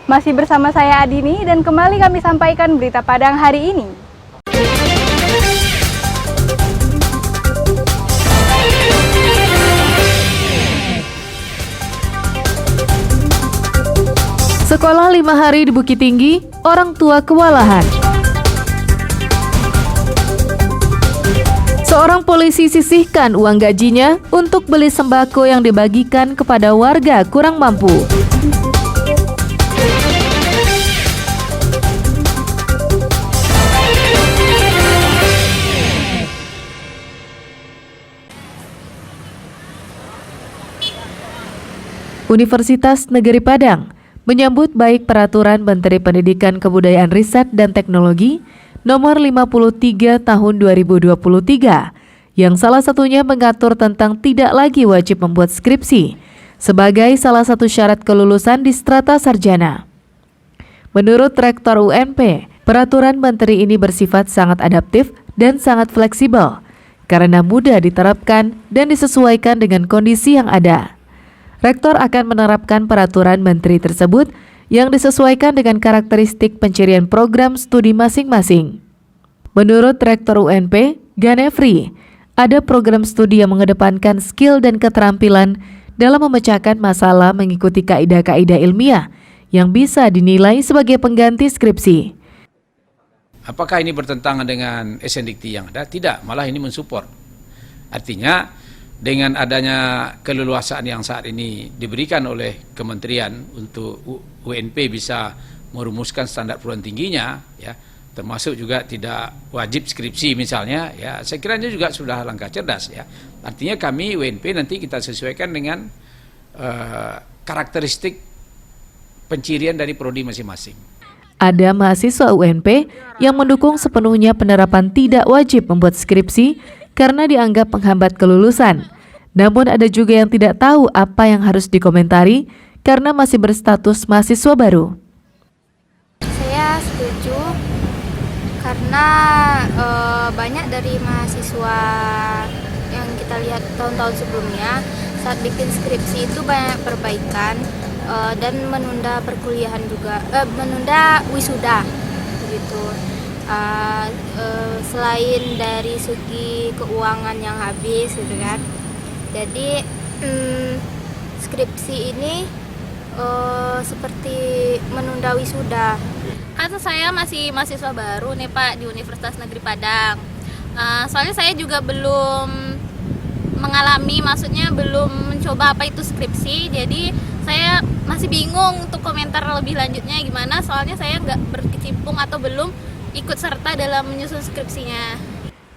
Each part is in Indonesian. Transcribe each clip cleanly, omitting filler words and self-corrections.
Masih bersama saya Adini dan kembali kami sampaikan berita Padang hari ini. Sekolah 5 hari di Bukit Tinggi, orang tua kewalahan. Seorang polisi sisihkan uang gajinya untuk beli sembako yang dibagikan kepada warga kurang mampu. Universitas Negeri Padang menyambut baik peraturan Menteri Pendidikan Kebudayaan Riset dan Teknologi nomor 53 tahun 2023 yang salah satunya mengatur tentang tidak lagi wajib membuat skripsi sebagai salah satu syarat kelulusan di strata sarjana. Menurut Rektor UNP, peraturan Menteri ini bersifat sangat adaptif dan sangat fleksibel karena mudah diterapkan dan disesuaikan dengan kondisi yang ada. Rektor akan menerapkan peraturan Menteri tersebut yang disesuaikan dengan karakteristik pencirian program studi masing-masing. Menurut Rektor UNP, Ganefri, ada program studi yang mengedepankan skill dan keterampilan dalam memecahkan masalah mengikuti kaidah-kaidah ilmiah yang bisa dinilai sebagai pengganti skripsi. Apakah ini bertentangan dengan SNDikti yang ada? Tidak, malah ini mensupport. Artinya, dengan adanya keleluasaan yang saat ini diberikan oleh kementerian untuk UNP bisa merumuskan standar perguruan tingginya, ya, termasuk juga tidak wajib skripsi misalnya, ya, saya kira ini juga sudah langkah cerdas, ya. Artinya kami UNP nanti kita sesuaikan dengan karakteristik pencirian dari prodi masing-masing. Ada mahasiswa UNP yang mendukung sepenuhnya penerapan tidak wajib membuat skripsi karena dianggap menghambat kelulusan. Namun ada juga yang tidak tahu apa yang harus dikomentari karena masih berstatus mahasiswa baru. Saya setuju karena banyak dari mahasiswa yang kita lihat tahun-tahun sebelumnya saat bikin skripsi itu banyak perbaikan dan menunda perkuliahan juga, menunda wisuda begitu. Selain dari segi keuangan yang habis gitu kan, jadi skripsi ini seperti menunda wisuda. Kan saya masih mahasiswa baru nih Pak di Universitas Negeri Padang. Soalnya saya juga belum mengalami, maksudnya belum mencoba apa itu skripsi. Jadi saya masih bingung untuk komentar lebih lanjutnya gimana. Soalnya saya nggak berkecimpung atau belum ikut serta dalam menyusun skripsinya.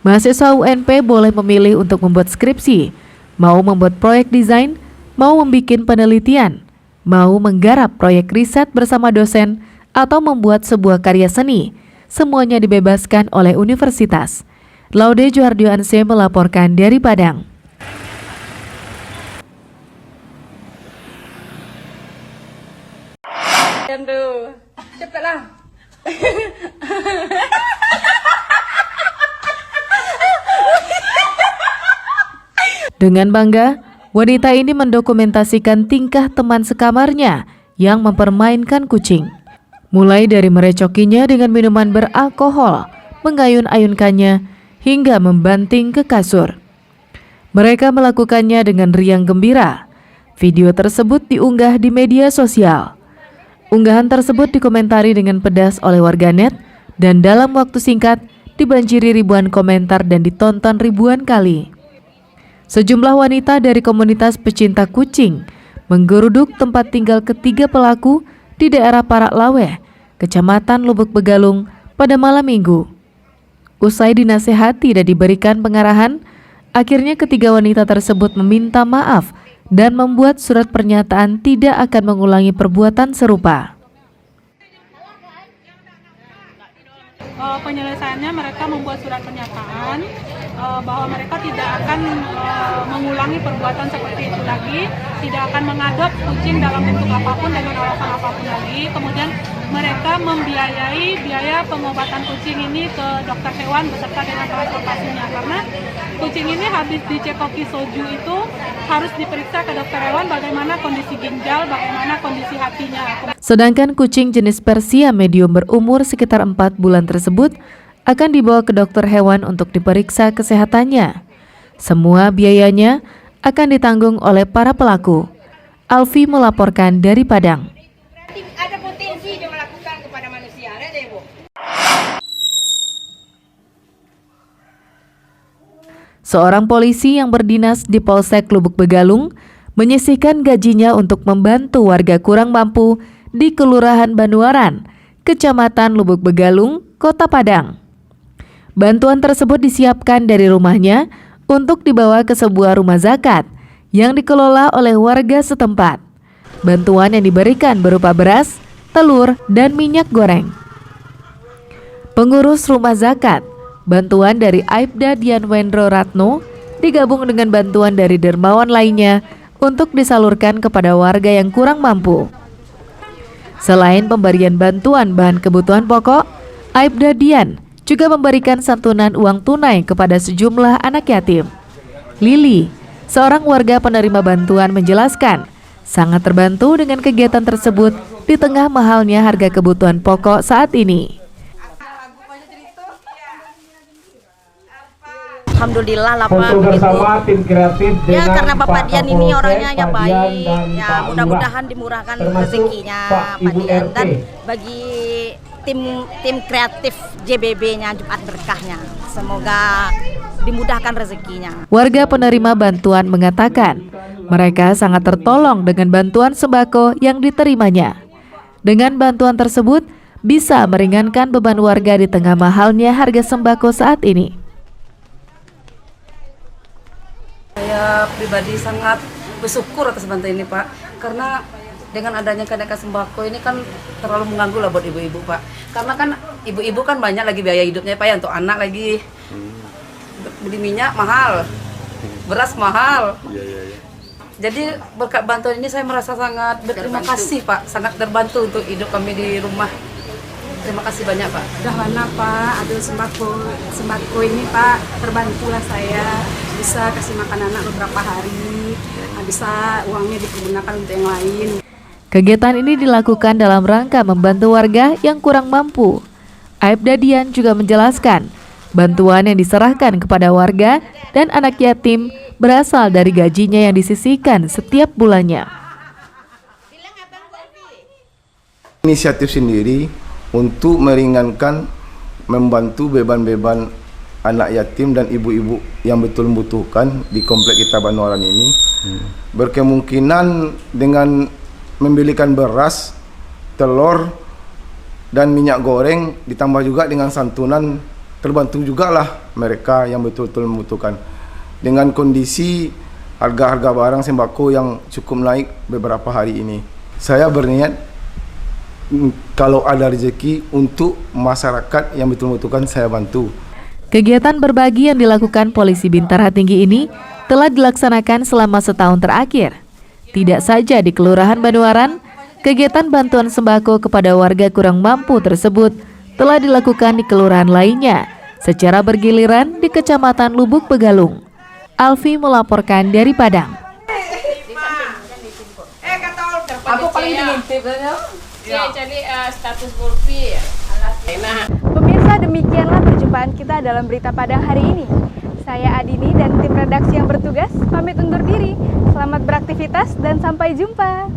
Mahasiswa UNP boleh memilih untuk membuat skripsi, mau membuat proyek desain, mau membuat penelitian, mau menggarap proyek riset bersama dosen, atau membuat sebuah karya seni. Semuanya dibebaskan oleh universitas. Laude Juhardioanse melaporkan dari Padang. Aduh, cepatlah. Dengan bangga, wanita ini mendokumentasikan tingkah teman sekamarnya yang mempermainkan kucing. Mulai dari merecokinya dengan minuman beralkohol, mengayun-ayunkannya, hingga membanting ke kasur. Mereka melakukannya dengan riang gembira. Video tersebut diunggah di media sosial. Unggahan tersebut dikomentari dengan pedas oleh warganet dan dalam waktu singkat dibanjiri ribuan komentar dan ditonton ribuan kali. Sejumlah wanita dari komunitas pecinta kucing menggeruduk tempat tinggal ketiga pelaku di daerah Parak Laweh, Kecamatan Lubuk Begalung pada malam Minggu. Usai dinasehati dan diberikan pengarahan, akhirnya ketiga wanita tersebut meminta maaf dan membuat surat pernyataan tidak akan mengulangi perbuatan serupa. Penyelesaiannya mereka membuat surat pernyataan bahwa mereka tidak akan mengulangi perbuatan seperti itu lagi, tidak akan mengadop kucing dalam bentuk apapun dengan alasan apapun lagi. Kemudian mereka membiayai biaya pengobatan kucing ini ke dokter hewan beserta dengan transportasinya, karena kucing kucing ini habis dicekoki soju itu harus diperiksa ke dokter hewan bagaimana kondisi ginjal, bagaimana kondisi hatinya. Sedangkan kucing jenis Persia medium berumur sekitar 4 bulan tersebut akan dibawa ke dokter hewan untuk diperiksa kesehatannya. Semua biayanya akan ditanggung oleh para pelaku. Alfi melaporkan dari Padang. Ada potensi dia melakukan kepada manusia, ada Bu. Seorang polisi yang berdinas di Polsek Lubuk Begalung menyisihkan gajinya untuk membantu warga kurang mampu di Kelurahan Banuaran, Kecamatan Lubuk Begalung, Kota Padang. Bantuan tersebut disiapkan dari rumahnya untuk dibawa ke sebuah rumah zakat yang dikelola oleh warga setempat. Bantuan yang diberikan berupa beras, telur, dan minyak goreng. Pengurus rumah zakat, bantuan dari Aibda Dianwendro Ratno digabung dengan bantuan dari dermawan lainnya untuk disalurkan kepada warga yang kurang mampu. Selain pemberian bantuan bahan kebutuhan pokok, Aibda Dian juga memberikan santunan uang tunai kepada sejumlah anak yatim. Lili, seorang warga penerima bantuan, menjelaskan sangat terbantu dengan kegiatan tersebut di tengah mahalnya harga kebutuhan pokok saat ini. Alhamdulillah lah Pak, begitu. Ya karena Bapak Dian ini orangnya yang baik, ya mudah-mudahan dimurahkan rezekinya Pak Dian, dan bagi tim kreatif JBB-nya Jumat Berkahnya, semoga dimudahkan rezekinya. Warga penerima bantuan mengatakan mereka sangat tertolong dengan bantuan sembako yang diterimanya. Dengan bantuan tersebut bisa meringankan beban warga di tengah mahalnya harga sembako saat ini. Saya pribadi sangat bersyukur atas bantuan ini Pak, karena dengan adanya kenaikan sembako ini kan terlalu mengganggu lah buat ibu-ibu Pak. Karena kan ibu-ibu kan banyak lagi biaya hidupnya Pak ya, untuk anak lagi. Beli minyak mahal, beras mahal. Jadi berkat bantuan ini saya merasa sangat berterima kasih Pak, sangat terbantu untuk hidup kami di rumah. Terima kasih banyak Pak. Udah lama Pak, ada sembako ini Pak, terbantulah saya bisa kasih makan anak beberapa hari, bisa uangnya digunakan untuk yang lain. Kegiatan ini dilakukan dalam rangka membantu warga yang kurang mampu. Aibda Dian juga menjelaskan, bantuan yang diserahkan kepada warga dan anak yatim berasal dari gajinya yang disisihkan setiap bulannya. Inisiatif sendiri untuk meringankan, membantu beban-beban anak yatim dan ibu-ibu yang betul membutuhkan di komplek kita Banuaran ini. Berkemungkinan dengan membelikan beras, telur, dan minyak goreng, ditambah juga dengan santunan, terbantu juga lah mereka yang betul-betul membutuhkan. Dengan kondisi harga-harga barang sembako yang cukup naik beberapa hari ini, saya berniat kalau ada rezeki untuk masyarakat yang betul membutuhkan, saya bantu. Kegiatan berbagi yang dilakukan Polisi Bintara Tinggi ini telah dilaksanakan selama setahun terakhir. Tidak saja di Kelurahan Banuaran, kegiatan bantuan sembako kepada warga kurang mampu tersebut telah dilakukan di kelurahan lainnya secara bergiliran di Kecamatan Lubuk Begalung. Alfi melaporkan dari Padang. Aku paling ngintip Jadi status Golfi. Pemirsa, demikianlah perjumpaan kita dalam Berita Padang hari ini. Saya Adini dan tim redaksi yang bertugas pamit undur diri. Selamat beraktivitas dan sampai jumpa.